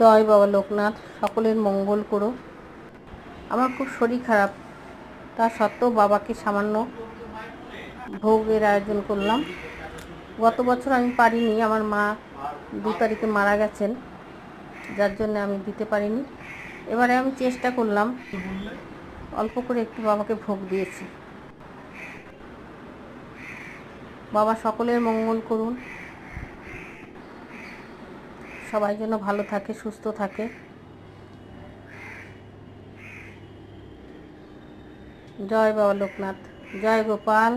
জয় বাবা লোকনাথ, সকলের মঙ্গল করো। আমার খুব শরীর খারাপ, তা সত্ত্বেও বাবাকে সামান্য ভোগের আয়োজন করলাম। গত বছর আমি পারিনি, আমার মা 2 তারিখে মারা গেছেন, যার জন্য আমি দিতে পারিনি। এবারে আমি চেষ্টা করলাম, অল্প করে একটু বাবাকে ভোগ দিয়েছি। বাবা সকলের মঙ্গল করুন, সবাই যেন ভালো থাকে, সুস্থ থাকে। জয় বাবা লোকনাথ, জয় গোপাল।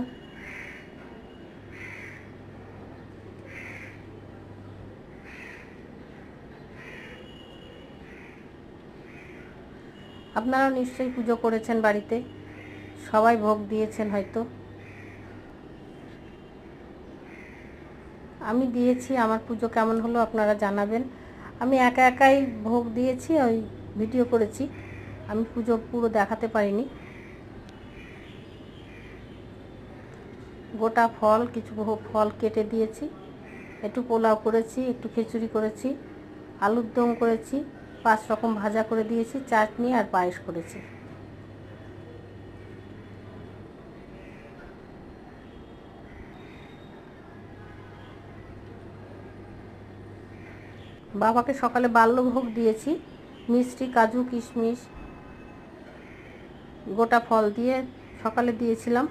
আপনারাও নিশ্চয়ই পুজো করেছেন বাড়িতে, সবাই ভোগ দিয়েছেন হয়তো। আমি দিয়েছি, আমার পুজো কেমন হলো আপনারা জানাবেন। আমি একা একাই ভোগ দিয়েছি, ওই ভিডিও করেছি, আমি পুজো পুরো দেখাতে পারিনি। গোটা ফল, কিছু ফল কেটে দিয়েছি, একটু পোলাও করেছি, একটু খিচুড়ি করেছি, আলুর দম করেছি, 5 রকম ভাজা করে দিয়েছি, চাটনি আর পায়েস করেছি। বাবাকে সকালে বাল্যভোগ দিয়েছি, মিষ্টি, কাজু, কিশমিশ, গোটা ফল দিয়ে সকালে দিয়েছিলাম।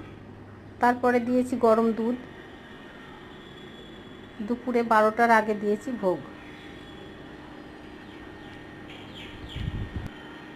তারপরে দিয়েছি গরম দুধ, দুপুরে 12টার আগে দিয়েছি ভোগ।